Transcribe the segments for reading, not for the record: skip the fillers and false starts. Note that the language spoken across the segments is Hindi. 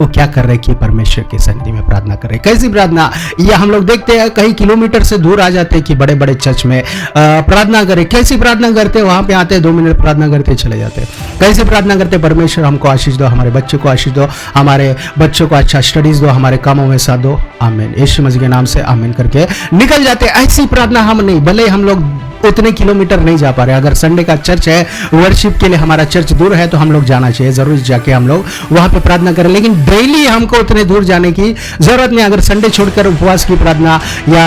वो क्या कर रहे हैं कि परमेश्वर के सन्निधि में प्रार्थना कर रहे हैं। कैसी प्रार्थना? ये हम लोग देखते हैं कई किलोमीटर से दूर आ जाते हैं कि बड़े बड़े चर्च में प्रार्थना करें। कैसी प्रार्थना करते हैं? वहां पे आते हैं, 2 मिनट प्रार्थना करते चले जाते हैं। कैसे प्रार्थना करते हैं? परमेश्वर हमको आशीष दो, हमारे बच्चों को आशीष दो, हमारे बच्चों को अच्छा स्टडीज दो, हमारे कामों में साथ दो, आमीन, यीशु मसीह के नाम से आमीन करके निकल जाते हैं। ऐसी प्रार्थना हम नहीं, भले हम लोग उतने किलोमीटर नहीं जा पा रहे। अगर संडे का चर्च है, वर्शिप के लिए हमारा चर्च दूर है, तो हम लोग जाना चाहिए, जरूर जाके हम लोग वहां पे प्रार्थना करें। लेकिन डेली हमको उतने दूर जाने की जरूरत नहीं। अगर संडे छोड़कर उपवास की प्रार्थना या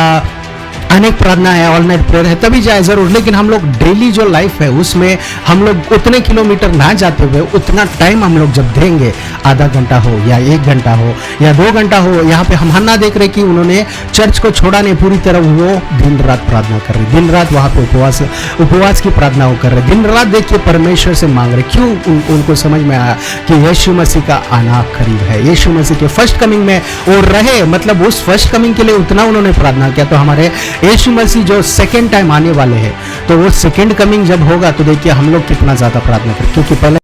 अनेक प्रार्थना है, ऑल नाइट प्रेयर है, तभी जाए जरूर। लेकिन हम लोग डेली जो लाइफ है उसमें हम लोग उतने किलोमीटर ना जाते हुए उतना टाइम हम लोग जब देंगे, आधा घंटा हो या 1 घंटा हो या 2 घंटा हो, यहाँ पे हम हन्ना देख रहे कि उन्होंने चर्च को छोड़ा नहीं, पूरी तरह वो दिन रात प्रार्थना कर रहे, दिन रात वहाँ पे उपवास की प्रार्थना वो कर रहे, दिन रात देखिए परमेश्वर से मांग रहे। क्यों? उनको समझ में आया कि यीशु मसीह का आना करीब है। यीशु मसीह के फर्स्ट कमिंग में वो रहे, मतलब उस फर्स्ट कमिंग के लिए उतना उन्होंने प्रार्थना किया। तो हमारे यीशु मसीह जो सेकेंड टाइम आने वाले हैं, तो वो सेकेंड कमिंग जब होगा तो देखिए हम लोग कितना ज्यादा प्रार्थना करें, क्योंकि पहले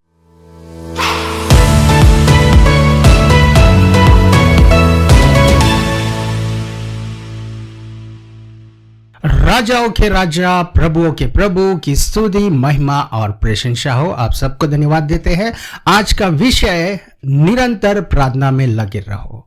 राजाओं के राजा, प्रभुओं के प्रभु की स्तुति, महिमा और प्रशंसा हो। आप सबको धन्यवाद देते हैं। आज का विषय निरंतर प्रार्थना में लगे रहो।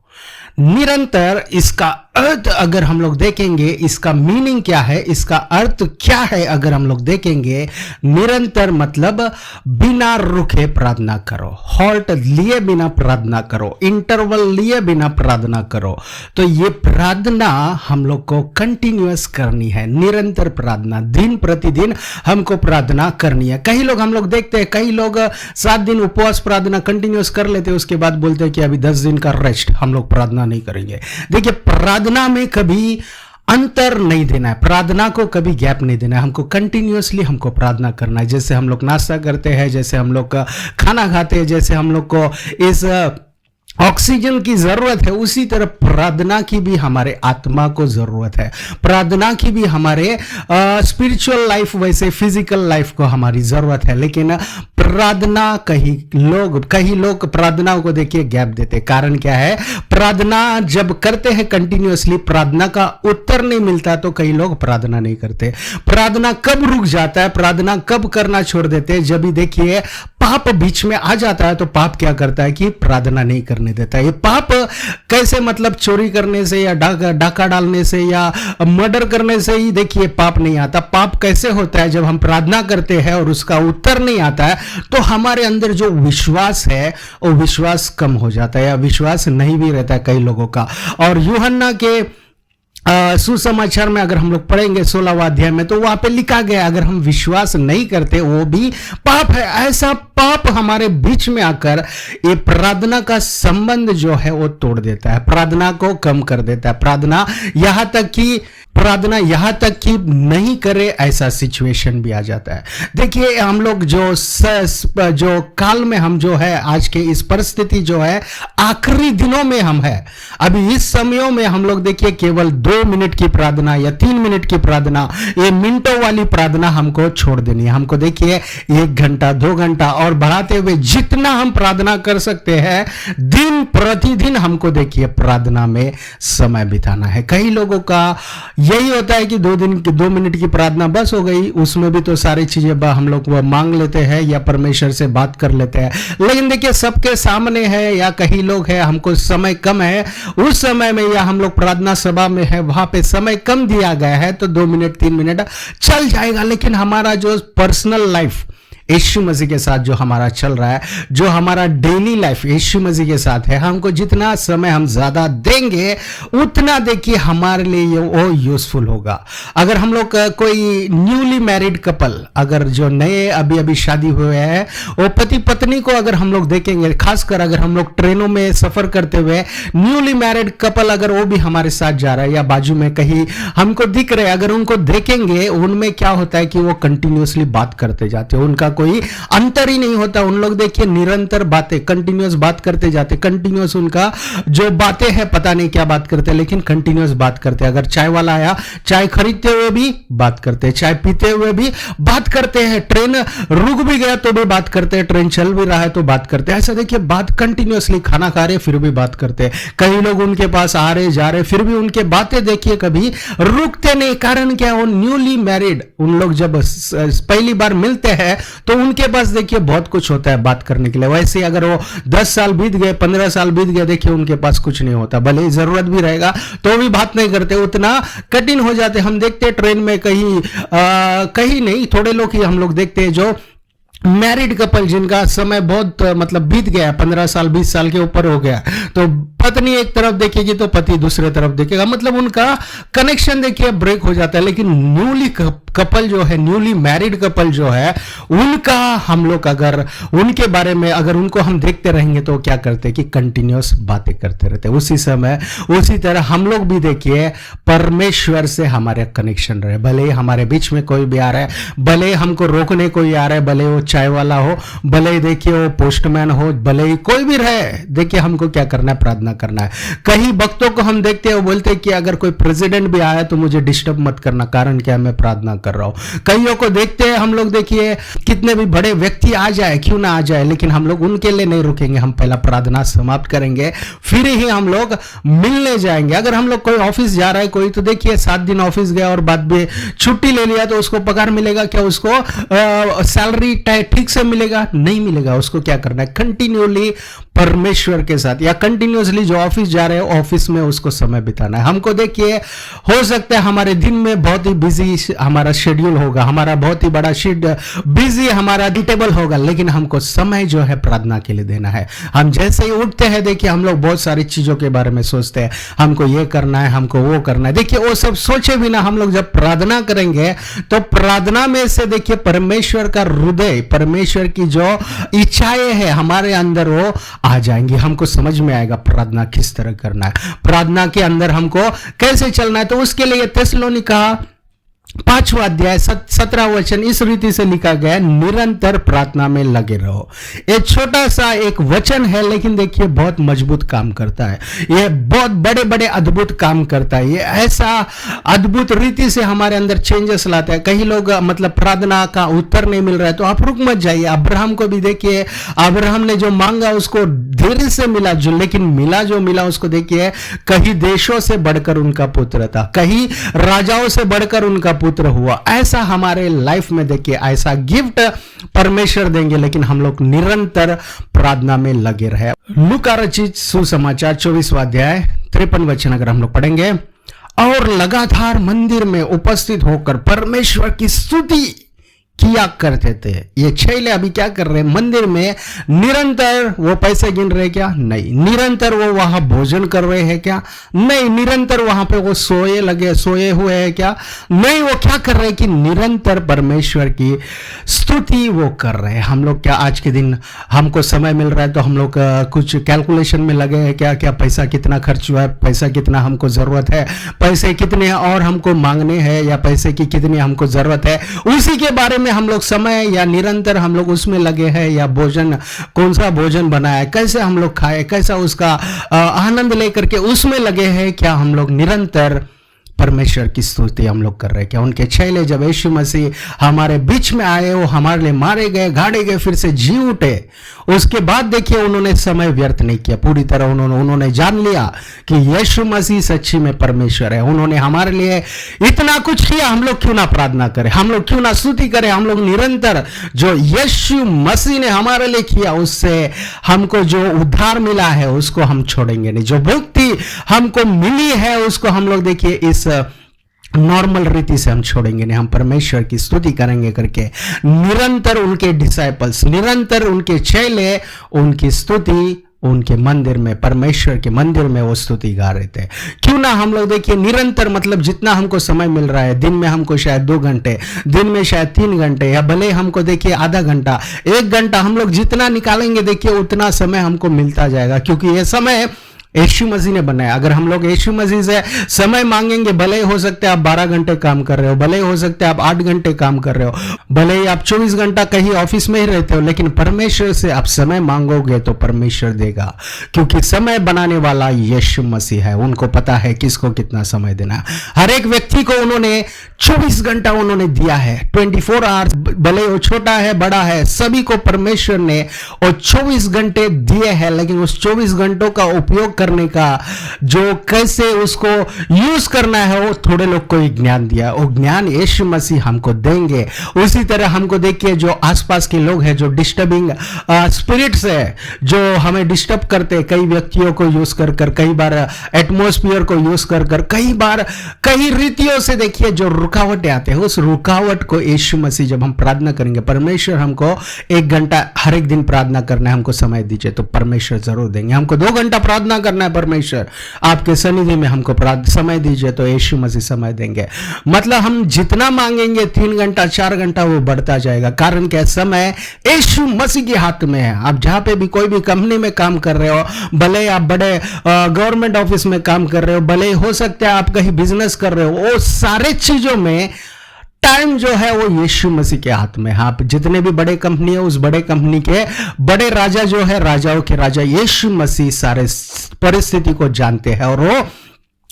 निरंतर, इसका अर्थ अगर हम लोग देखेंगे, इसका मीनिंग क्या है, इसका अर्थ क्या है, अगर हम लोग देखेंगे, निरंतर मतलब बिना रुके प्रार्थना करो, हॉल्ट लिए बिना प्रार्थना करो, इंटरवल लिए बिना प्रार्थना करो। तो ये प्रार्थना हम लोग को कंटिन्यूअस करनी है, निरंतर प्रार्थना, दिन प्रतिदिन हमको प्रार्थना करनी है। कई लोग हम लोग देखते हैं, कई लोग 7 दिन उपवास प्रार्थना कंटिन्यूअस कर लेते हैं, उसके बाद बोलते हैं कि अभी 10 दिन का रेस्ट, हम लोग प्रार्थना नहीं करेंगे। देखिए, प्रार्थना में कभी अंतर नहीं देना है, प्रार्थना को कभी गैप नहीं देना है, हमको कंटिन्यूअसली हमको प्रार्थना करना है। जैसे हम लोग नाश्ता करते हैं, जैसे हम लोग खाना खाते हैं, जैसे हम लोग को इस ऑक्सीजन की जरूरत है, उसी तरह प्रार्थना की भी हमारे आत्मा को जरूरत है। प्रार्थना की भी हमारे स्पिरिचुअल लाइफ, वैसे फिजिकल लाइफ को हमारी जरूरत है। लेकिन प्रार्थना, कई लोग प्रार्थना को देखिए गैप देते। कारण क्या है? प्रार्थना जब करते हैं कंटिन्यूअसली, प्रार्थना का उत्तर नहीं मिलता, तो कई लोग प्रार्थना नहीं करते। प्रार्थना कब रुक जाता है, प्रार्थना कब करना छोड़ देते हैं? जब भी देखिए पाप बीच में आ जाता है, तो पाप क्या करता है कि प्रार्थना नहीं करने देता है। ये पाप कैसे? मतलब चोरी करने से या डाका डालने से या मर्डर करने से ही देखिए पाप नहीं आता। पाप कैसे होता है? जब हम प्रार्थना करते हैं और उसका उत्तर नहीं आता है, तो हमारे अंदर जो विश्वास है वो विश्वास कम हो जाता है, या विश्वास नहीं भी रहता है कई लोगों का। और यूहन्ना के सुसमाचार में अगर हम लोग पढ़ेंगे 16वां अध्याय में, तो वहां पे लिखा गया, अगर हम विश्वास नहीं करते वो भी पाप है। ऐसा पाप हमारे बीच में आकर ये प्रार्थना का संबंध जो है वो तोड़ देता है, प्रार्थना को कम कर देता है। प्रार्थना यहां तक कि नहीं करे, ऐसा सिचुएशन भी आ जाता है। देखिए, हम लोग जो काल में हम जो है, आज के इस परिस्थिति जो है, आखिरी दिनों में हम है। अभी इस समयों में हम लोग देखिए केवल 2 मिनट की प्रार्थना या 3 मिनट की प्रार्थना, ये मिनटों वाली प्रार्थना हमको छोड़ देनी है। हमको देखिए 1 घंटा, 2 घंटा और बढ़ाते हुए जितना हम प्रार्थना कर सकते हैं, दिन प्रतिदिन हमको देखिए प्रार्थना में समय बिताना है। कई लोगों का यही होता है कि 2 मिनट की प्रार्थना बस हो गई, उसमें भी तो सारी चीजें हम लोग मांग लेते हैं या परमेश्वर से बात कर लेते हैं। लेकिन देखिए, सबके सामने है या कई लोग है, हमको समय कम है, उस समय में या हम लोग प्रार्थना सभा में है, वहां पे समय कम दिया गया है, तो 2 मिनट 3 मिनट चल जाएगा। लेकिन हमारा जो पर्सनल लाइफ यीशु मसीह के साथ जो हमारा चल रहा है, जो हमारा डेली लाइफ यीशु मसीह के साथ है, हमको जितना समय हम ज्यादा देंगे, उतना देखिए हमारे लिए वो यूजफुल होगा। अगर हम लोग कोई न्यूली मैरिड कपल, अगर जो नए अभी शादी हुए हैं, वो पति पत्नी को अगर हम लोग देखेंगे, खासकर अगर हम लोग ट्रेनों में सफर करते हुए न्यूली मैरिड कपल अगर वो भी हमारे साथ जा रहा है या बाजू में कहीं हमको दिख रहे, अगर उनको देखेंगे, उनमें क्या होता है कि वो कंटिन्यूअसली बात करते जाते हैं, उनका कोई अंतर ही नहीं होता। उन लोग देखिए निरंतर बातें, कंटिन्यूअस बात करते जाते, कंटिन्यूअस उनका जो बातें हैं पता नहीं क्या बात करते, लेकिन कंटिन्यूअस बात करते। अगर चाय वाला आया, चाय खरीदते हुए भी बात करते, चाय पीते हुए भी बात करते हैं, ट्रेन रुक भी गया तो भी बात करते हैं, ट्रेन चल भी रहा है तो बात करते हैं। ऐसा देखिए बात कंटिन्यूअसली, खाना खा रहे फिर भी बात करते हैं, कई लोग उनके पास आ रहे जा रहे फिर भी उनके बातें देखिए कभी रुकते नहीं। कारण क्या, वो न्यूली मैरिड, उन लोग जब पहली बार मिलते हैं तो उनके पास देखिए बहुत कुछ होता है बात करने के लिए। वैसे अगर वो 10 साल बीत गए, 15 साल बीत गए, देखिए उनके पास कुछ नहीं होता, भले ही जरूरत भी रहेगा तो भी बात नहीं करते, उतना कठिन हो जाते। हम देखते हैं ट्रेन में कहीं नहीं, थोड़े लोग ही हम लोग देखते हैं जो मैरिड कपल जिनका समय बहुत मतलब बीत गया, 15 साल 20 साल के ऊपर हो गया, तो पत्नी एक तरफ देखेगी तो पति दूसरे तरफ देखेगा, मतलब उनका कनेक्शन देखिए ब्रेक हो जाता है। लेकिन न्यूली कपल जो है, न्यूली मैरिड कपल जो है, उनका हम लोग अगर उनके बारे में अगर उनको हम देखते रहेंगे तो क्या करते हैं कि कंटिन्यूअस बातें करते रहते हैं। उसी समय उसी तरह हम लोग भी देखिए परमेश्वर से हमारे कनेक्शन रहे, भले ही हमारे बीच में कोई भी आ रहा है, भले ही हमको रोकने कोई आ रहा है, भले वो चाय वाला हो, भले ही देखिए वो पोस्टमैन हो, भले ही कोई भी रहे, देखिए हमको क्या करना है, प्रार्थना करना है। कई भक्तों को हम देखते हैं वो बोलते हैं कि अगर कोई प्रेसिडेंट भी आया तो मुझे डिस्टर्ब मत करना, कारण क्या, मैं प्रार्थना कर रहा हूं। कईयों को देखते हैं हम लोग, देखिए कितने भी बड़े व्यक्ति आ जाए, क्यों ना आ जाए, लेकिन हम लोग उनके लिए नहीं रुकेंगे, हम पहला प्रार्थना समाप्त करेंगे फिर ही हम लोग मिलने जाएंगे। अगर हम लोग कोई ऑफिस जा रहा है कोई, तो देखिए 7 दिन ऑफिस गया और बाद में छुट्टी ले लिया तो उसको पगार मिलेगा क्या, उसको सैलरी ठीक से मिलेगा, नहीं मिलेगा। उसको क्या करना है, कंटिन्यूअली परमेश्वर के साथ या कंटिन्यूअसली जो ऑफिस जा रहे हैं ऑफिस में उसको समय बिताना है। हमको देखिए हो सकता है हमारे दिन में बहुत ही बिजी हमारा शेड्यूल होगा, हमारा बहुत ही बड़ा बिजी हमारा डिटेबल होगा, लेकिन हमको समय जो है प्रार्थना के लिए देना है। हम जैसे ही उठते हैं देखिए हम लोग बहुत सारी चीजों के बारे में सोचते हैं, हमको ये करना है, हमको वो करना है। देखिए वो सब सोचे बिना हम लोग जब प्रार्थना करेंगे तो प्रार्थना में से देखिए परमेश्वर का हृदय, परमेश्वर की जो इच्छाएं हैं हमारे अंदर वो आ जाएंगी। हमको समझ में आएगा प्रार्थना किस तरह करना है, प्रार्थना के अंदर हमको कैसे चलना है। तो उसके लिए थिस्सलुनीका 5वां अध्याय 17वां वचन इस रीति से लिखा गया, निरंतर प्रार्थना में लगे रहो। ये छोटा सा एक वचन है, लेकिन देखिए बहुत मजबूत काम करता है, ये बहुत बड़े बड़े अद्भुत काम करता है, ये ऐसा अद्भुत रीति से हमारे अंदर चेंजेस लाता है। कई लोग मतलब प्रार्थना का उत्तर नहीं मिल रहा है तो आप रुक मत जाइए। अब्राहम को भी देखिए, अब्राहम ने जो मांगा उसको देर से मिला, जो लेकिन मिला उसको देखिए कई देशों से बढ़कर उनका पुत्र था, कई राजाओं से बढ़कर उनका पुत्र हुआ। ऐसा हमारे लाइफ में देखिए ऐसा गिफ्ट परमेश्वर देंगे, लेकिन हम लोग निरंतर प्रार्थना में लगे रहे। लूका रचित सुसमाचार 24वां अध्याय 53 वचन अगर हम लोग पढ़ेंगे, और लगातार मंदिर में उपस्थित होकर परमेश्वर की स्तुति किया करते थे। ये छैले अभी क्या कर रहे हैं, मंदिर में निरंतर वो पैसे गिन रहे क्या, नहीं। निरंतर वो वहां भोजन कर रहे हैं क्या, नहीं। निरंतर वहां पे वो सोए हुए हैं क्या, नहीं। वो क्या कर रहे हैं कि निरंतर परमेश्वर की स्तुति वो कर रहे हैं। हम लोग क्या आज के दिन हमको समय मिल रहा है तो हम लोग कुछ कैलकुलेशन में लगे हैं क्या पैसा कितना खर्च हुआ है, पैसा कितना हमको जरूरत है, पैसे कितने और हमको मांगने हैं, या पैसे की कितनी हमको जरूरत है, उसी के बारे में हम लोग समय या निरंतर हम लोग उसमें लगे हैं। या भोजन, कौन सा भोजन बना है, कैसे हम लोग खाए, कैसा उसका आनंद लेकर के उसमें लगे हैं। क्या हम लोग निरंतर परमेश्वर की स्तुति हम लोग कर रहे हैं क्या। उनके छैले जब यीशु मसीह हमारे बीच में आए, वो हमारे लिए मारे गए, गाड़े गए, फिर से जी उठे, उसके बाद देखिए उन्होंने समय व्यर्थ नहीं किया, पूरी तरह उन्होंने जान लिया कि यीशु मसीह सच्ची में परमेश्वर है। उन्होंने हमारे लिए इतना कुछ किया, हम लोग क्यों ना प्रार्थना करें, हम लोग क्यों ना स्तुति करें। हम लोग निरंतर जो यीशु मसीह ने हमारे लिए किया, उससे हमको जो उद्धार मिला है उसको हम छोड़ेंगे नहीं। जो मुक्ति हमको मिली है उसको हम लोग देखिए इस नॉर्मल रीति से हम छोड़ेंगे नहीं। हम परमेश्वर की स्तुति करेंगे करके निरंतर उनके डिसाइपल्स, निरंतर उनके चेले उनकी स्तुति उनके मंदिर में, परमेश्वर के मंदिर में वो स्तुति गा रहे थे। क्यों ना हम लोग देखिए निरंतर, मतलब जितना हमको समय मिल रहा है, दिन में हमको शायद 2 घंटे, दिन में शायद 3 घंटे, या भले हमको देखिए आधा घंटा, 1 घंटा, हम लोग जितना निकालेंगे देखिए उतना समय हमको मिलता जाएगा। क्योंकि ये समय यीशु मसीह ने बनाया। अगर हम लोग यीशु मसीह से समय मांगेंगे, भले ही हो सकता है आप 12 घंटे काम कर रहे हो, भले ही हो सकता है आप 8 घंटे काम कर रहे हो, भले ही आप 24 घंटा कहीं ऑफिस में ही रहते हो, लेकिन परमेश्वर से आप समय मांगोगे तो परमेश्वर देगा, क्योंकि समय बनाने वाला यीशु मसीह है। उनको पता है किसको कितना समय देना है। हर एक व्यक्ति को उन्होंने 24 घंटा उन्होंने दिया है, 24 आवर्स, भले वो छोटा है बड़ा है, सभी को परमेश्वर ने वो 24 घंटे दिए हैं। लेकिन उस 24 घंटों का उपयोग करने का, जो कैसे उसको यूज करना है, वो थोड़े लोग को ज्ञान दिया। वो ज्ञान यीशु मसीह हमको देंगे। उसी तरह हमको देखिए, जो आसपास के लोग हैं, जो डिस्टर्बिंग स्पिरिट्स है, जो हमें डिस्टर्ब करते हैं, कई व्यक्तियों को यूज कर कर, कई बार एटमोस्फियर को यूज कर कर, कई बार कई रीतियों से देखिए जो रुकावटें आते हैं, उस रुकावट को यीशु मसीह, जब हम प्रार्थना करेंगे, परमेश्वर हमको 1 घंटा हर एक दिन प्रार्थना करना है, हमको समय दीजिए, तो परमेश्वर जरूर देंगे। हमको 2 घंटा प्रार्थना करना है, परमेश्वर आपके सन्निधि में हमको समय दीजिए, तो यीशु मसीह समय देंगे। मतलब हम जितना मांगेंगे 3 घंटा 4 घंटा वो बढ़ता जाएगा। कारण क्या? समय यीशु मसीह के हाथ में है। आप जहां पे भी कोई भी कंपनी में काम कर रहे हो, भले आप बड़े गवर्नमेंट ऑफिस में काम कर रहे हो, भले हो सकता है आप कहीं बिजनेस कर रहे हो, वो सारे चीजों में टाइम जो है वो यीशु मसीह के हाथ में है। आप जितने भी बड़े कंपनी है, उस बड़े कंपनी के बड़े राजा जो है, राजाओं के राजा यीशु मसीह सारे परिस्थिति को जानते हैं और वो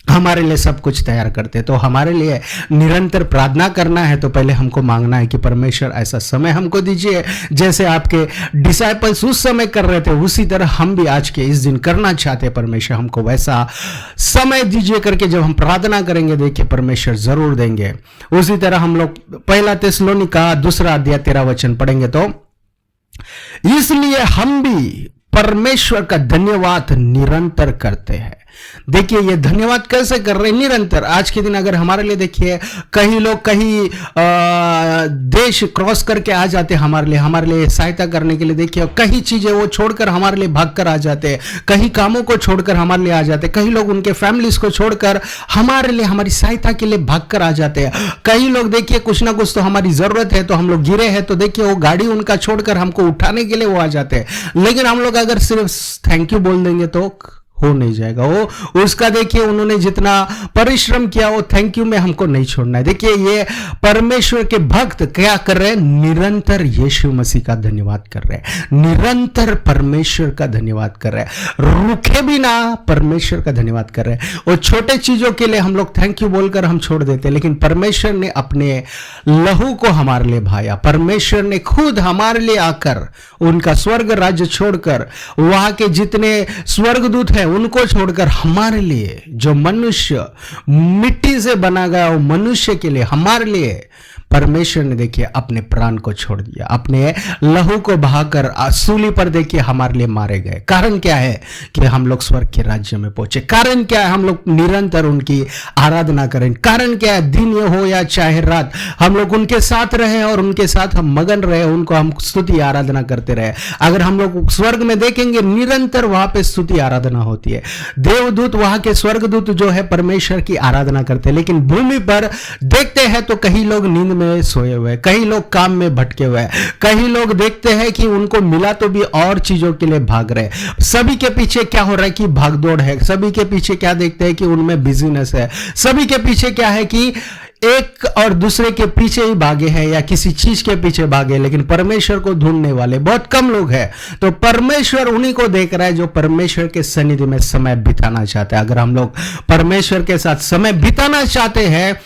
हमारे लिए सब कुछ तैयार करते हैं। तो हमारे लिए निरंतर प्रार्थना करना है, तो पहले हमको मांगना है कि परमेश्वर ऐसा समय हमको दीजिए, जैसे आपके डिसाइपल्स उस समय कर रहे थे, उसी तरह हम भी आज के इस दिन करना चाहते हैं। परमेश्वर हमको वैसा समय दीजिए करके जब हम प्रार्थना करेंगे, देखिए परमेश्वर जरूर देंगे। उसी तरह हम लोग 1 थिस्सलुनीका 2 अध्याय 13 वचन पढ़ेंगे, तो इसलिए हम भी परमेश्वर का धन्यवाद निरंतर करते हैं। देखिए ये धन्यवाद कैसे कर रहे हैं? निरंतर। आज के दिन अगर हमारे लिए देखिए, कहीं लोग कहीं देश क्रॉस करके आ जाते हैं हमारे लिए सहायता करने के लिए। देखिए कई चीजें वो छोड़कर हमारे लिए भागकर आ जाते हैं, कहीं कामों को छोड़कर हमारे लिए आ जाते हैं, कई लोग उनके फैमिलीज को छोड़कर हमारे लिए, हमारी सहायता के लिए भागकर आ जाते हैं। कई लोग देखिए कुछ ना कुछ तो हमारी जरूरत है, तो हम लोग गिरे हैं, तो देखिए वो गाड़ी उनका छोड़कर हमको उठाने के लिए वो आ जाते हैं। लेकिन हम लोग अगर सिर्फ थैंक यू बोल देंगे तो हो नहीं जाएगा। वो उसका देखिए उन्होंने जितना परिश्रम किया, वो थैंक यू में हमको नहीं छोड़ना है। देखिए ये परमेश्वर के भक्त क्या कर रहे हैं? निरंतर यीशु मसीह का धन्यवाद कर रहे हैं, निरंतर परमेश्वर का धन्यवाद कर रहे हैं, रुके भी ना परमेश्वर का धन्यवाद कर रहे हैं। और छोटे चीजों के लिए हम लोग थैंक यू बोलकर हम छोड़ देते हैं, लेकिन परमेश्वर ने अपने लहू को हमारे लिए भाया। परमेश्वर ने खुद हमारे लिए आकर उनका स्वर्ग राज्य छोड़कर, वहां के जितने स्वर्गदूत हैं उनको छोड़कर हमारे लिए, जो मनुष्य मिट्टी से बना गया वो मनुष्य के लिए, हमारे लिए परमेश्वर ने देखिए अपने प्राण को छोड़ दिया, अपने लहू को बहाकर सूली पर देखिए हमारे लिए मारे गए। कारण क्या है? कि हम लोग स्वर्ग के राज्य में पहुंचे। कारण क्या है? हम लोग निरंतर उनकी आराधना करें। कारण क्या है? दिन ये हो या चाहे रात, हम लोग उनके साथ रहे और उनके साथ हम मगन रहे, उनको हम स्तुति आराधना करते रहे। अगर हम लोग स्वर्ग में देखेंगे, निरंतर वहां पे स्तुति आराधना होती है। देवदूत, वहां के स्वर्गदूत जो है परमेश्वर की आराधना करते हैं। लेकिन भूमि पर देखते हैं तो कई लोग नींद में सोए हुए, कई लोग काम में भटके हुए, कई लोग देखते हैं कि उनको मिला तो भी और चीजों के लिए भाग रहे। सभी के पीछे क्या हो रहा है? कि भागदौड़ है। सभी के पीछे क्या देखते हैं? कि उनमें बिजनेस है। सभी के पीछे क्या है? कि एक और दूसरे के पीछे ही भागे हैं या किसी चीज के पीछे भागे, लेकिन परमेश्वर को ढूंढने वाले बहुत कम लोग हैं। तो परमेश्वर उन्हीं को देख रहा है जो परमेश्वर के सन्निधि में समय बिताना चाहते हैं। अगर हम लोग परमेश्वर के साथ समय बिताना चाहते हैं,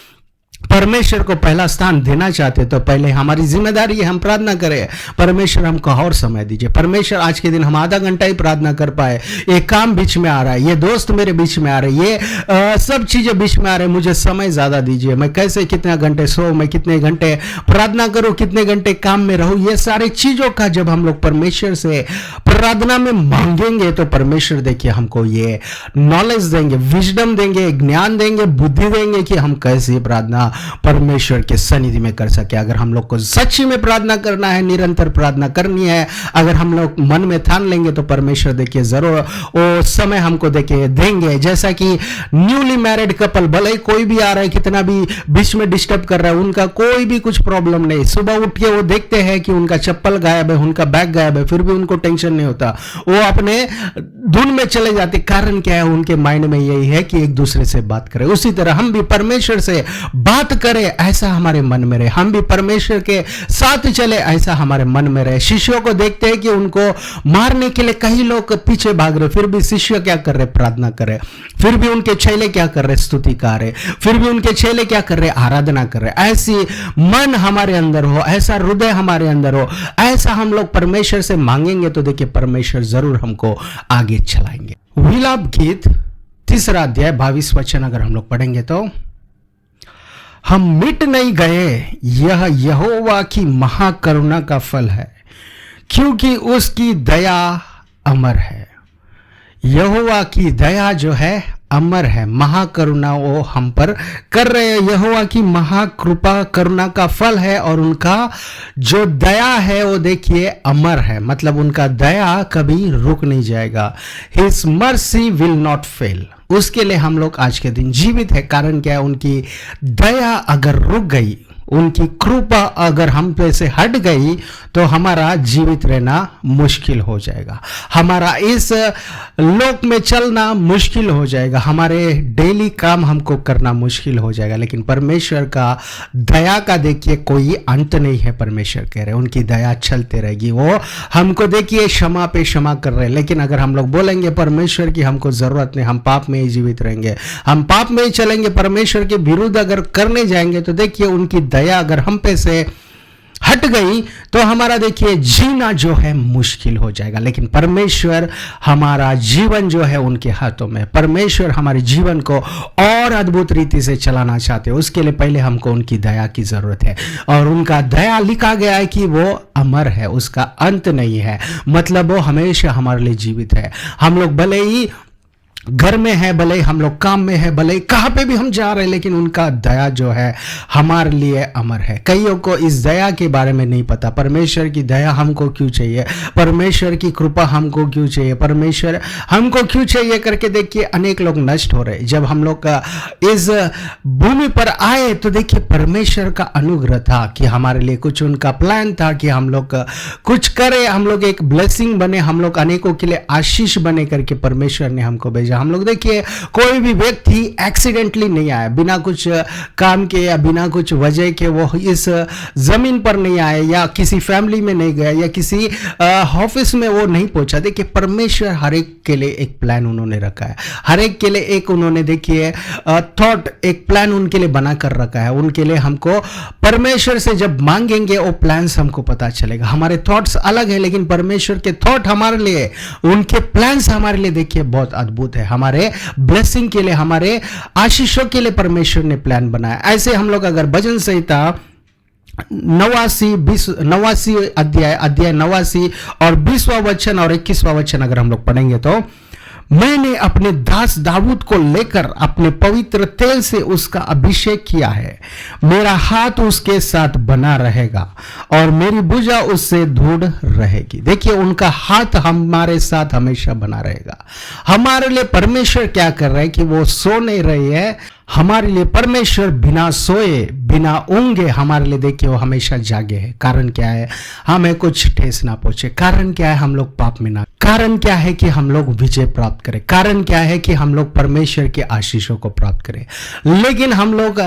परमेश्वर को पहला स्थान देना चाहते, तो पहले हमारी जिम्मेदारी है हम प्रार्थना करें, परमेश्वर हमको और समय दीजिए। परमेश्वर आज के दिन हम आधा घंटा ही प्रार्थना कर पाए, ये काम बीच में आ रहा है, ये दोस्त मेरे बीच में आ रहे, ये सब चीजें बीच में आ रहे, मुझे समय ज्यादा दीजिए। मैं कैसे कितने घंटे सो, मैं कितने घंटे प्रार्थना करूं, कितने घंटे काम में रहूं, ये सारी चीजों का जब हम लोग परमेश्वर से प्रार्थना में मांगेंगे, तो परमेश्वर देखिए हमको ये नॉलेज देंगे, विजडम देंगे, ज्ञान देंगे, बुद्धि देंगे कि हम कैसे प्रार्थना परमेश्वर के सनिधि में कर सके। अगर हम लोग को सच्ची में प्रार्थना करना है, निरंतर प्रार्थना करनी है, अगर हम लोग मन में ठान लेंगे तो परमेश्वर देखिए जरूर वो समय हमको देखिए देंगे। जैसा कि न्यूली मैरिड कपल, भले ही कोई भी आ रहा है, कितना भी बीच में डिस्टर्ब कर रहा है, उनका कोई भी कुछ प्रॉब्लम नहीं, सुबह उठ के वो देखते हैं कि उनका चप्पल गायब है, उनका बैग गायब है, फिर भी उनको टेंशन नहीं होता, वो अपने धुन में चले जाते। कारण क्या है? उनके माइंड में यही है कि एक दूसरे से बात करें। उसी तरह हम भी परमेश्वर से बात करें, ऐसा हमारे मन में रहे। हम भी परमेश्वर के साथ चले, ऐसा हमारे मन में रहे। शिष्यों को देखते हैं कि उनको मारने के लिए कई लोग पीछे भाग रहे, फिर भी शिष्य क्या कर रहे? प्रार्थना कर रहे। फिर भी उनके चेले क्या कर रहे? स्तुति गा रहे। फिर भी उनके चेले क्या कर रहे? आराधना कर रहे। ऐसी मन हमारे अंदर हो, ऐसा हृदय हमारे अंदर हो, ऐसा हम लोग परमेश्वर से मांगेंगे तो देखिए परमेश्वर जरूर हमको आगे चलाएंगे। विलाप गीत 3 अध्याय 22 वचन अगर हम लोग पढ़ेंगे तो, हम मिट नहीं गए, यह यहोवा की महाकरुणा का फल है, क्योंकि उसकी दया अमर है। यहोवा की दया जो है अमर है, महाकरुणा वो हम पर कर रहे हैं। यहोवा की महाकृपा करुणा का फल है और उनका जो दया है वो देखिए अमर है, मतलब उनका दया कभी रुक नहीं जाएगा। His mercy will not fail. उसके लिए हम लोग आज के दिन जीवित है। कारण क्या है? उनकी दया अगर रुक गई, उनकी कृपा अगर हम पे से हट गई तो हमारा जीवित रहना मुश्किल हो जाएगा, हमारा इस लोक में चलना मुश्किल हो जाएगा, हमारे डेली काम हमको करना मुश्किल हो जाएगा। लेकिन परमेश्वर का दया का देखिए कोई अंत नहीं है। परमेश्वर कह रहे उनकी दया चलते रहेगी, वो हमको देखिए क्षमा पे क्षमा कर रहे हैं। लेकिन अगर हम लोग बोलेंगे परमेश्वर की हमको जरूरत नहीं, हम पाप में ही जीवित रहेंगे, हम पाप में ही चलेंगे, परमेश्वर के विरुद्ध अगर करने जाएंगे तो देखिए उनकी दया अगर हम पे से हट गई तो हमारा देखिए जीना जो है मुश्किल हो जाएगा। लेकिन परमेश्वर हमारा जीवन जो है उनके हाथों में, परमेश्वर हमारे जीवन को और अद्भुत रीति से चलाना चाहते हैं। उसके लिए पहले हमको उनकी दया की जरूरत है, और उनका दया लिखा गया है कि वो अमर है, उसका अंत नहीं है, मतलब वो हमेशा हमारे लिए जीवित है। हम लोग भले ही घर में है, भले हम लोग काम में है, भले कहाँ पे भी हम जा रहे हैं, लेकिन उनका दया जो है हमारे लिए अमर है। कईयों को इस दया के बारे में नहीं पता, परमेश्वर की दया हमको क्यों चाहिए, परमेश्वर की कृपा हमको क्यों चाहिए, परमेश्वर हमको क्यों चाहिए करके देखिए अनेक लोग नष्ट हो रहे। जब हम लोग इस भूमि पर आए तो देखिए परमेश्वर का अनुग्रह था कि हमारे लिए कुछ उनका प्लान था कि हम लोग कुछ करें, हम लोग एक ब्लेसिंग बने, हम लोग अनेकों के लिए आशीष बने करके परमेश्वर ने हमको भेजा। हम लोग देखिए कोई भी व्यक्ति एक्सीडेंटली नहीं आया, बिना कुछ काम के या बिना कुछ वजह के वो इस जमीन पर नहीं आए, या किसी फैमिली में नहीं गया, या किसी ऑफिस में वो नहीं पहुंचा। देखिए परमेश्वर हर एक के लिए एक प्लान उन्होंने रखा है, हर एक के लिए एक उन्होंने देखिए थॉट, एक प्लान उनके लिए बना कर रखा है। उनके लिए हमको परमेश्वर से जब मांगेंगे वो प्लान्स हमको पता चलेगा। हमारे थॉट्स अलग है, लेकिन परमेश्वर के थॉट हमारे लिए, उनके प्लान्स हमारे लिए देखिए बहुत अद्भुत है। हमारे ब्लेसिंग के लिए, हमारे आशीषों के लिए परमेश्वर ने प्लान बनाया। ऐसे हम लोग अगर भजन संहिता 89 अध्याय 89 और 20वां वचन और 21वां वचन अगर हम लोग पढ़ेंगे तो, मैंने अपने दास दाऊद को लेकर अपने पवित्र तेल से उसका अभिषेक किया है, मेरा हाथ उसके साथ बना रहेगा और मेरी भुजा उससे दृढ़ रहेगी। देखिए उनका हाथ हमारे साथ हमेशा बना रहेगा। हमारे लिए परमेश्वर क्या कर रहे हैं कि वो सो नहीं रहे हैं, हमारे लिए परमेश्वर बिना सोए बिना ऊंगे हमारे लिए देखिए वो हमेशा जागे है। कारण क्या है? हमें कुछ ठेस ना पहुंचे। कारण क्या है? हम लोग पाप में ना, कारण क्या है कि हम लोग विजय प्राप्त करें, कारण क्या है कि हम लोग परमेश्वर के आशीषों को प्राप्त करें। लेकिन हम लोग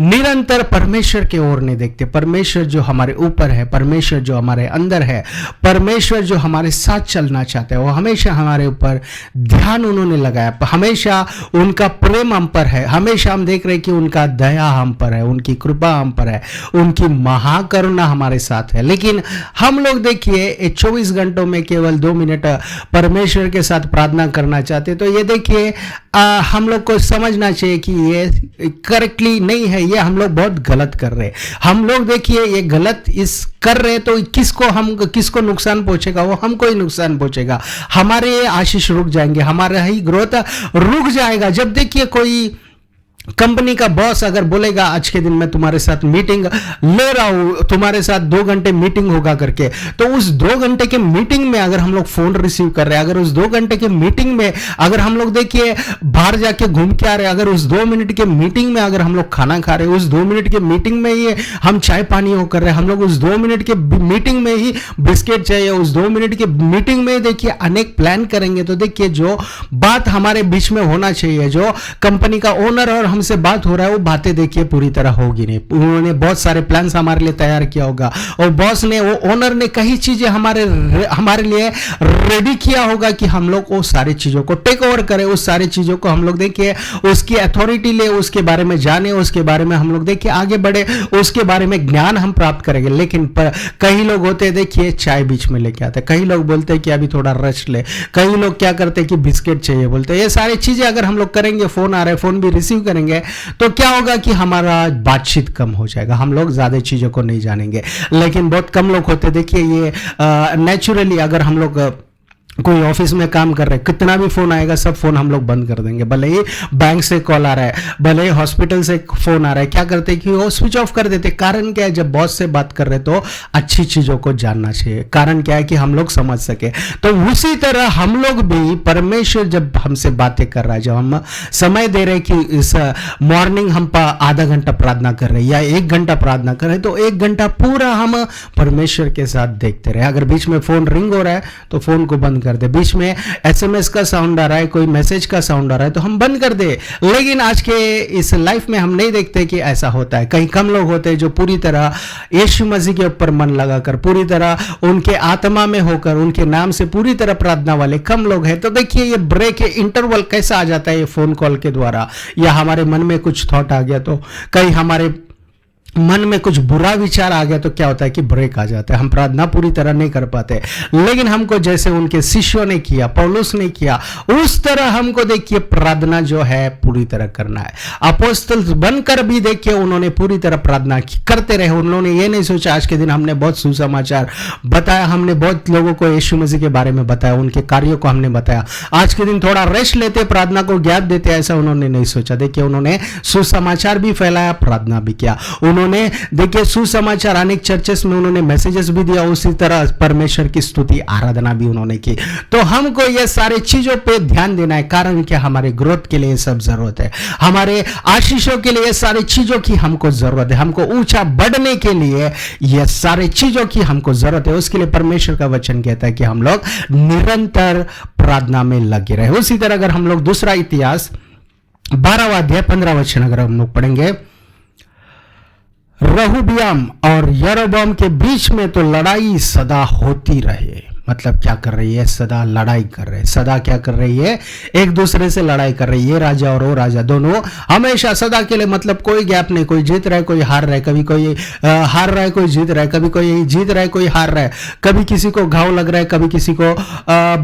निरंतर परमेश्वर की ओर नहीं देखते। परमेश्वर जो हमारे ऊपर है, परमेश्वर जो हमारे अंदर है, परमेश्वर जो हमारे साथ चलना चाहते हैं, वो हमेशा हमारे ऊपर ध्यान उन्होंने लगाया, हमेशा उनका प्रेम हम पर है, हमेशा हम देख रहे हैं कि उनका दया हम पर है, उनकी कृपा हम पर है, उनकी महाकरुणा हमारे साथ है। लेकिन हम लोग देखिए 24 घंटों में केवल 2 मिनट परमेश्वर के साथ प्रार्थना करना चाहते, तो ये देखिए हम लोग को समझना चाहिए कि ये करेक्टली नहीं है, ये हम लोग बहुत गलत कर रहे हैं। हम लोग देखिए ये गलत इस कर रहे तो किसको नुकसान पहुंचेगा? वो हमको ही नुकसान पहुंचेगा। हमारे आशीष रुक जाएंगे, हमारा ही ग्रोथ रुक जाएगा। जब देखिए कोई कंपनी का बॉस अगर बोलेगा आज के दिन मैं तुम्हारे साथ मीटिंग ले रहा हूं, तुम्हारे साथ 2 घंटे मीटिंग होगा करके, तो उस 2 घंटे के मीटिंग में अगर हम लोग फोन रिसीव कर रहे हैं, अगर उस 2 घंटे के मीटिंग में अगर हम लोग देखिए बाहर जाके घूम के आ रहे हैं, अगर उस 2 मिनट के मीटिंग में अगर हम लोग खाना खा रहे हैं, उस 2 मिनट के मीटिंग में ही हम चाय पानी हो कर रहे हैं, हम लोग उस 2 मिनट के मीटिंग में ही बिस्किट चाहिए, उस 2 मिनट के मीटिंग में देखिए अनेक प्लान करेंगे, तो देखिए जो बात हमारे बीच में होना चाहिए, जो कंपनी का ओनर और हमसे बात हो रहा है, वो बातें देखिए पूरी तरह होगी नहीं। उन्होंने बहुत सारे प्लान्स हमारे लिए तैयार किया होगा और बॉस ने, वो ओनर ने कई चीजें हमारे लिए रेडी किया होगा कि हम लोग वो सारी चीजों को टेक ओवर करें, उस सारी चीजों को हम लोग देखिए उसकी अथॉरिटी ले, उसके बारे में जाने, उसके बारे में हम लोग देखिए आगे बढ़े, उसके बारे में ज्ञान हम प्राप्त करेंगे। लेकिन कई लोग होते हैं देखिए चाय बीच में लेके आते, कई लोग बोलते हैं कि अभी थोड़ा रेस्ट ले, कई लोग क्या करते हैं कि बिस्किट चाहिए बोलते हैं। ये सारी चीजें अगर हम लोग करेंगे, फोन आ रहा है फोन भी रिसीव करेंगे, तो क्या होगा कि हमारा बातचीत कम हो जाएगा, हम लोग ज्यादा चीजों को नहीं जानेंगे। लेकिन बहुत कम लोग होते देखिए, ये नेचुरली अगर हम लोग कोई ऑफिस में काम कर रहे हैं, कितना भी फोन आएगा सब फोन हम लोग बंद कर देंगे, भले ही बैंक से कॉल आ रहा है, भले ही हॉस्पिटल से फोन आ रहा है, क्या करते हैं कि वो स्विच ऑफ कर देते। कारण क्या है, जब बॉस से बात कर रहे तो अच्छी चीजों को जानना चाहिए, कारण क्या है कि हम लोग समझ सके। तो उसी तरह हम लोग भी, परमेश्वर जब हमसे बातें कर रहा है, जब हम समय दे रहे कि इस मॉर्निंग हम आधा घंटा प्रार्थना कर रहे हैं या 1 घंटा प्रार्थना कर रहे हैं, तो 1 घंटा पूरा हम परमेश्वर के साथ देखते रहे। अगर बीच में फोन रिंग हो रहा है तो फोन को बंद कर दे, बीच में एसएमएस का साउंड आ रहा है, कोई मैसेज का साउंड आ रहा है तो हम बंद कर दे। लेकिन आज के इस लाइफ में हम नहीं देखते कि ऐसा होता है। कहीं कम लोग होते हैं जो पूरी तरह यीशु मसीह के ऊपर मन लगाकर, पूरी तरह उनके आत्मा में होकर, उनके नाम से पूरी तरह प्रार्थना वाले कम लोग हैं। तो देखिए ये ब्रेक है, इंटरवल कैसा आ जाता है ये फोन कॉल के द्वारा, या हमारे मन में कुछ थॉट आ गया, तो कहीं हमारे मन में कुछ बुरा विचार आ गया तो क्या होता है कि ब्रेक आ जाता है, हम प्रार्थना पूरी तरह नहीं कर पाते। लेकिन हमको जैसे उनके शिष्यों ने किया, पौलुस ने किया, उस तरह हमको देखिए प्रार्थना जो है पूरी तरह करना है। अपोस्तल बनकर भी देखिए उन्होंने पूरी तरह प्रार्थना करते रहे। उन्होंने ये नहीं सोचा आज के दिन हमने बहुत सुसमाचार बताया, हमने बहुत लोगों को यीशु मसीह के बारे में बताया, उनके कार्यों को हमने बताया, आज के दिन थोड़ा रेस्ट लेते, प्रार्थना को गैप देते, ऐसा उन्होंने नहीं सोचा। देखिए उन्होंने सुसमाचार भी फैलाया, प्रार्थना भी किया। उन्होंने देखिए सुसमाचार अनेक चर्चेस में उन्होंने मैसेजेस भी दिया, उसी तरह परमेश्वर की स्तुति आराधना भी उन्होंने की। तो हमको ये सारे चीजों पे ध्यान देना है, कारण क्या, हमारे ग्रोथ के लिए ये सब जरूरत है, हमारे आशीषों के लिए ये सारी चीजों की हमको जरूरत है, हमको ऊंचा बढ़ने के लिए ये सारे चीजों की हमको जरूरत है। उसके लिए परमेश्वर का वचन कहता है कि हम लोग निरंतर प्रार्थना में लगे रहे। उसी तरह अगर हम लोग दूसरा इतिहास 12वां अध्याय 15 वचन अगर हम लोग पढ़ेंगे, रहूबियाम और यरोबाम के बीच में तो लड़ाई सदा होती रहे। मतलब क्या कर रही है, सदा लड़ाई कर रहे, सदा क्या कर रही है, एक दूसरे से लड़ाई कर रही है। ये राजा और वो राजा दोनों हमेशा सदा के लिए, मतलब कोई गैप नहीं, कोई जीत रहा है कोई हार रहा है, कभी कोई हार रहा है कोई जीत रहा है, कभी कोई जीत रहा है कोई हार रहा है, कभी किसी को घाव लग रहा है, कभी किसी को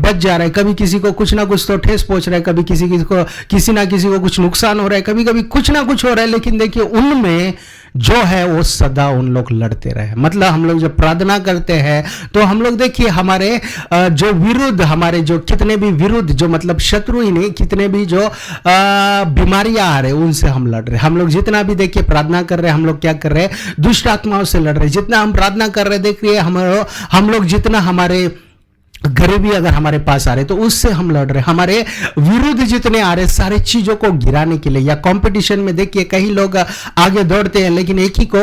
बच जा रहा है, कभी किसी को कुछ ना कुछ तो ठेस पहुंच रहा है, कभी किसी ना किसी को कुछ नुकसान हो रहा है, कभी कभी कुछ ना कुछ हो रहा है। लेकिन देखिए उनमें जो है वो सदा उन लोग लड़ते रहे। मतलब हम लोग जब प्रार्थना करते हैं तो हम लोग देखिए हमारे जो विरुद्ध, हमारे जो कितने भी विरुद्ध, जो मतलब शत्रु ही नहीं, कितने भी जो बीमारियां आ रहे उनसे हम लड़ रहे। हम लोग जितना भी देखिए प्रार्थना कर रहे हैं, हम लोग क्या कर रहे हैं, दुष्ट आत्माओं से लड़ रहे। जितना हम प्रार्थना कर रहे देखिए हम लोग जितना हमारे गरीबी अगर हमारे पास आ रहे तो उससे हम लड़ रहे, हमारे विरुद्ध जितने आ रहे सारे चीजों को गिराने के लिए। या कंपटीशन में देखिए कई लोग आगे दौड़ते हैं लेकिन एक ही को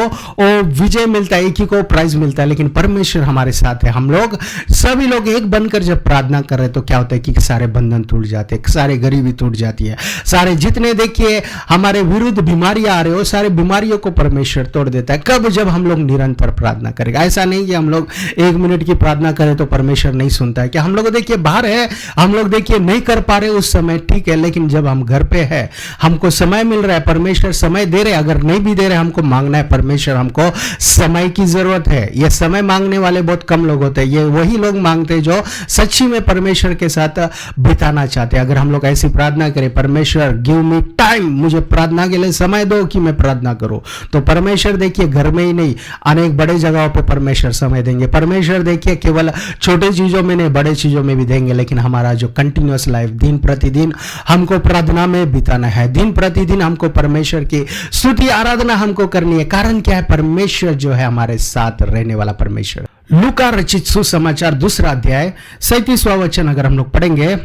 विजय मिलता है, एक ही को प्राइज मिलता है, लेकिन परमेश्वर हमारे साथ है। हम लोग सभी लोग एक बनकर जब प्रार्थना कर रहे तो क्या होता है कि सारे बंधन टूट जाते हैं, सारे गरीबी टूट जाती है, सारे जितने देखिए हमारे विरुद्ध बीमारियां आ रहे हो सारे बीमारियों को परमेश्वर तोड़ देता है। कब, जब हम लोग निरंतर प्रार्थना करेंगे। ऐसा नहीं कि हम लोग 1 मिनट की प्रार्थना करें तो परमेश्वर नहीं सुनता है। कि हम लोग देखिए बाहर है, हम लोग देखिए नहीं कर पा रहे उस समय, ठीक है, लेकिन जब हम घर पे है, हमको समय मिल रहा है, परमेश्वर समय दे रहे, अगर नहीं भी दे रहे हमको मांगना है, परमेश्वर हमको समय की जरूरत है। ये समय मांगने वाले बहुत कम लोग होते हैं, ये वही लोग मांगते हैं जो सच्ची में परमेश्वर के साथ बिताना चाहते हैं। अगर हम लोग ऐसी प्रार्थना करें, परमेश्वर गिव मी टाइम, मुझे प्रार्थना के लिए समय दो कि मैं प्रार्थना करूं, तो परमेश्वर देखिए घर में ही नहीं अनेक बड़े जगहों पे परमेश्वर समय देंगे। परमेश्वर देखिए केवल छोटे चीजों में नए बड़े चीज़ों में भी देंगे, लेकिन हमारा जो कंटिन्यूअस लाइफ दिन प्रतिदिन हमको प्रार्थना में बिताना है, दिन प्रतिदिन हमको परमेश्वर की स्तुति आराधना हमको करनी है। कारण क्या है? परमेश्वर जो है हमारे साथ रहने वाला परमेश्वर। लूका रचित सुसमाचार 2 अध्याय 37वां वचन अगर हम लोग पढ़ेंगे,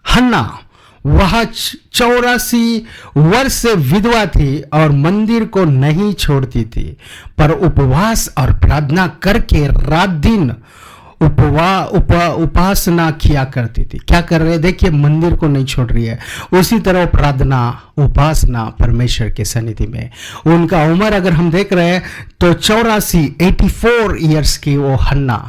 हन्ना वह 84 वर्ष से विधवा थी और मंदिर को नहीं छोड़ती थी, पर उपवास और प्रार्थना करके रात दिन उपासना किया करती थी। क्या कर रहे हैं? देखिए, मंदिर को नहीं छोड़ रही है, उसी तरह प्रार्थना उपासना परमेश्वर के सन्निधि में। उनका उम्र अगर हम देख रहे हैं तो 84 ईयर्स की वो हन्ना,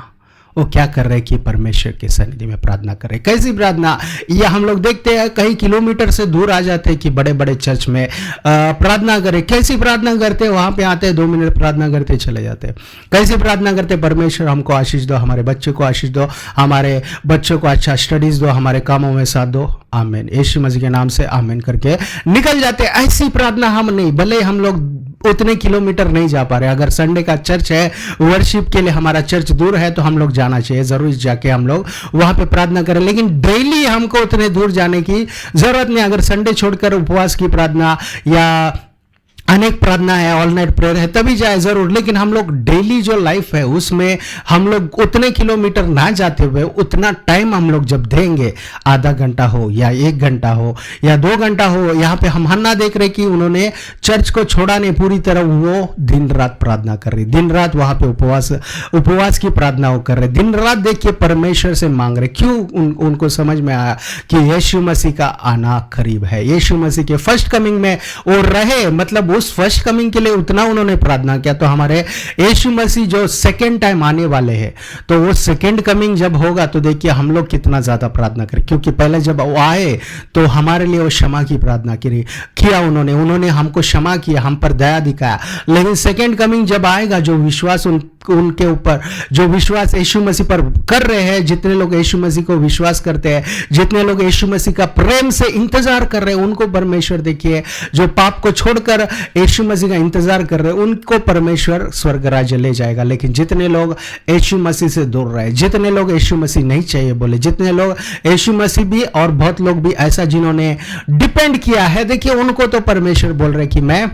वो क्या कर रहे हैं कि परमेश्वर के सन्निधि में प्रार्थना कर रहे हैं। कैसी प्रार्थना? यह हम लोग देखते हैं कई किलोमीटर से दूर आ जाते हैं कि बड़े बड़े चर्च में प्रार्थना करें। कैसी प्रार्थना करते हैं? वहां पे आते हैं, 2 मिनट प्रार्थना करते चले जाते हैं। कैसी प्रार्थना करते? परमेश्वर हमको आशीष दो, हमारे बच्चों को आशीष दो, हमारे बच्चों को अच्छा स्टडीज दो, हमारे कामों में साथ दो, आमीन, यीशु मसीह के नाम से आमीन करके निकल जाते। ऐसी प्रार्थना हम नहीं, भले हम लोग उतने किलोमीटर नहीं जा पा रहे। अगर संडे का चर्च है, वर्शिप के लिए हमारा चर्च दूर है, तो हम लोग जाना चाहिए, जरूर जाके हम लोग वहां पे प्रार्थना करें, लेकिन डेली हमको उतने दूर जाने की जरूरत नहीं। अगर संडे छोड़कर उपवास की प्रार्थना या अनेक प्रार्थना है, ऑल नाइट प्रेयर है, तभी जाए जरूर, लेकिन हम लोग डेली जो लाइफ है उसमें हम लोग उतने किलोमीटर ना जाते हुए उतना टाइम हम लोग जब देंगे, आधा घंटा हो या 1 घंटा हो या 2 घंटा हो। यहाँ पे हम हन्ना देख रहे कि उन्होंने चर्च को छोड़ा नहीं, पूरी तरह वो दिन रात प्रार्थना कर रही, दिन रात वहां पे उपवास की प्रार्थना वो कर रहे, दिन रात देखिए परमेश्वर से मांग रहे। क्यों? उनको समझ में आया कि यीशु मसीह का आना करीब है, यीशु मसीह के फर्स्ट कमिंग में वो रहे, मतलब उस फर्स्ट कमिंग के लिए उतना उन्होंने प्रार्थना किया। तो हमारे यीशु मसीह जो सेकेंड टाइम आने वाले हैं, तो वो सेकेंड कमिंग जब होगा तो देखिए हम लोग कितना ज्यादा प्रार्थना करें, क्योंकि पहले जब वो आए तो हमारे लिए वो क्षमा की प्रार्थना किया उन्होंने हमको क्षमा किया, हम पर दया दिखाया। लेकिन सेकेंड कमिंग जब आएगा, जो विश्वास उनके ऊपर, जो विश्वास यीशु मसीह पर कर रहे हैं, जितने लोग यीशु मसीह को विश्वास करते हैं, जितने लोग यीशु मसीह का प्रेम से इंतजार कर रहे हैं, उनको परमेश्वर देखिए, जो पाप को छोड़कर यीशु मसीह का इंतजार कर रहे हैं, उनको परमेश्वर स्वर्ग राज्य ले जाएगा। लेकिन जितने लोग यीशु मसीह से दूर रहे, जितने लोग यीशु मसीह नहीं चाहिए बोले, जितने लोग यीशु मसीह भी और बहुत लोग भी ऐसा जिन्होंने डिपेंड किया है, देखिए उनको तो परमेश्वर बोल रहे कि मैं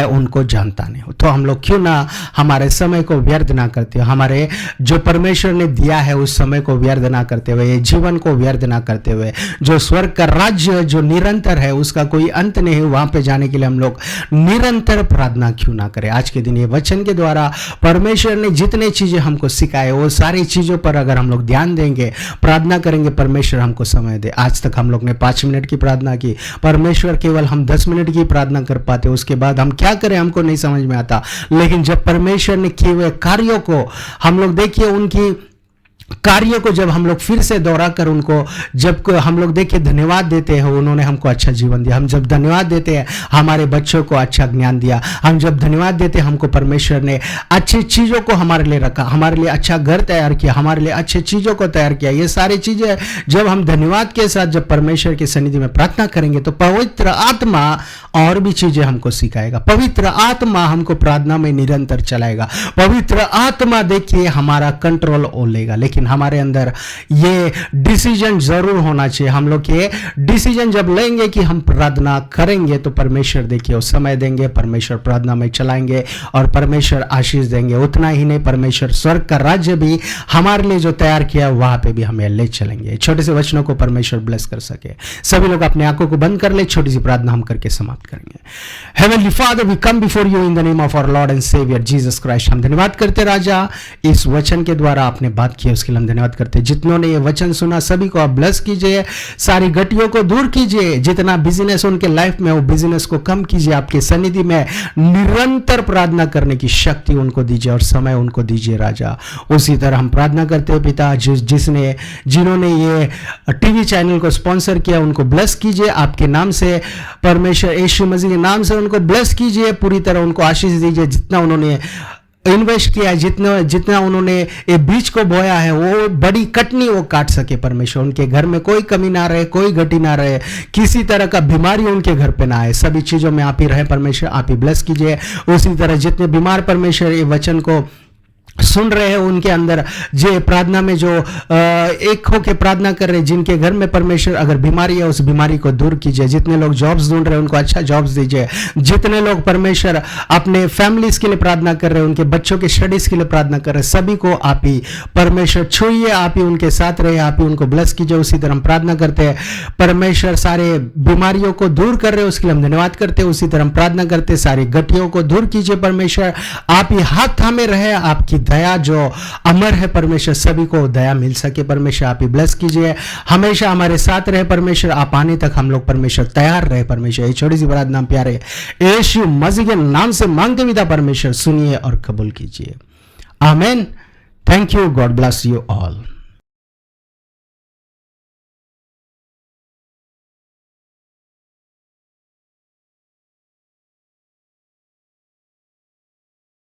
उनको जानता नहीं हूं। तो हम लोग क्यों ना हमारे समय को व्यर्थ ना करते हुए, हमारे जो परमेश्वर ने दिया है उस समय को व्यर्थ ना करते हुए, जीवन को व्यर्थ ना करते हुए, जो स्वर्ग का राज्य जो निरंतर है, उसका कोई अंत नहीं है, वहां पे जाने के लिए हम लोग निरंतर प्रार्थना क्यों ना करें। आज के दिन ये वचन के द्वारा परमेश्वर ने जितने चीजें हमको सिखाए, वो सारी चीजों पर अगर हम लोग ध्यान देंगे, प्रार्थना करेंगे, परमेश्वर हमको समय दे। आज तक हम लोग ने 5 मिनट की प्रार्थना की, परमेश्वर केवल हम 10 मिनट की प्रार्थना कर पाते, उसके बाद हम क्या करें हमको नहीं समझ में आता। लेकिन जब परमेश्वर ने किए हुए कार्यों को हम लोग देखिए, उनकी कार्यों को जब हम लोग फिर से दोहरा कर उनको जब हम लोग देखिए धन्यवाद देते हैं, उन्होंने हमको अच्छा जीवन दिया। हम जब धन्यवाद देते हैं, हमारे बच्चों को अच्छा ज्ञान दिया। हम जब धन्यवाद देते हैं, हमको परमेश्वर ने अच्छी चीज़ों को हमारे लिए रखा, हमारे लिए अच्छा घर तैयार किया, हमारे लिए अच्छी चीज़ों को तैयार किया। ये सारी चीज़ें जब हम धन्यवाद के साथ जब परमेश्वर की सन्निधि में प्रार्थना करेंगे, तो पवित्र आत्मा और भी चीज़ें हमको सिखाएगा। पवित्र आत्मा हमको प्रार्थना में निरंतर चलाएगा। पवित्र आत्मा देखिए हमारा कंट्रोल ओ लेगा। लेकिन हमारे अंदर ये डिसीजन जरूर होना चाहिए। हम लोग ये डिसीजन जब लेंगे कि हम प्रार्थना करेंगे, तो परमेश्वर देखिए उस समय देंगे, परमेश्वर प्रार्थना में चलाएंगे और परमेश्वर आशीष देंगे। उतना ही नहीं, परमेश्वर स्वर्ग का राज्य भी हमारे लिए जो तैयार किया वहां पे भी हमें ले चलेंगे। छोटे से वचनों को परमेश्वर ब्लेस कर सके। सभी लोग अपने आंखों को बंद कर ले, छोटी सी प्रार्थना हम करके समाप्त करेंगे। Heavenly Father, we come before you in the name of our Lord and Saviour Jesus Christ. हम धन्यवाद करते राजा, इस वचन के द्वारा आपने बात की, उसके लिए हम धन्यवाद करते हैं। जितनों ने ये वचन सुना सभी को आप ब्लेस कीजिए, सारी गटियों को दूर कीजिए, जितना बिजनेस उनके लाइफ में वो बिजनेस को कम कीजिए। आपके सन्निधि में निरंतर प्रार्थना करने की शक्ति उनको दीजिए और समय उनको दीजिए राजा। उसी तरह हम प्रार्थना करते हैं पिता, जिन्होंने ये टीवी चैनल को स्पॉन्सर किया, उनको ब्लेस कीजिए आपके नाम से, परमेश्वर यीशु मसीह के नाम से उनको ब्लेस कीजिए, पूरी तरह उनको आशीष दीजिए। जितना उन्होंने इन्वेस्ट किया है, जितना उन्होंने ये बीज को बोया है, वो बड़ी कटनी वो काट सके परमेश्वर। उनके घर में कोई कमी ना रहे, कोई घटी ना रहे, किसी तरह का बीमारी उनके घर पे ना आए। सभी चीज़ों में आप ही रहे परमेश्वर, आप ही ब्लेस कीजिए। उसी तरह जितने बीमार परमेश्वर ये वचन को सुन रहे हैं उनके अंदर जो प्रार्थना में जो एक होके प्रार्थना कर रहे हैं, जिनके घर में परमेश्वर अगर बीमारी है उस बीमारी को दूर कीजिए। जितने लोग जॉब्स ढूंढ रहे हैं उनको अच्छा जॉब्स दीजिए। जितने लोग परमेश्वर अपने फैमिलीज के लिए प्रार्थना कर रहे हैं, उनके बच्चों के स्टडीज के लिए प्रार्थना कर रहे हैं, सभी को आप ही परमेश्वर छूइए, आप ही उनके साथ रहे, आप ही उनको ब्लेस कीजिए। उसी तरह हम प्रार्थना करते हैं परमेश्वर सारे बीमारियों को दूर कर रहे हैं, उसके लिए हम धन्यवाद करते हैं। उसी तरह हम प्रार्थना करते हैं सारी गठियों को दूर कीजिए परमेश्वर, आप ही हाथ थामे रहे, आपकी दया जो अमर है परमेश्वर, सभी को दया मिल सके परमेश्वर, आप ही ब्लेस कीजिए। हमेशा हमारे साथ रहे परमेश्वर, आप आने तक हम लोग परमेश्वर तैयार रहे परमेश्वर। ये छोटी सी प्रार्थना प्यारे यीशु मसीह के नाम से मांगते विदा परमेश्वर, सुनिए और कबूल कीजिए। आमीन। Thank you. God bless you all.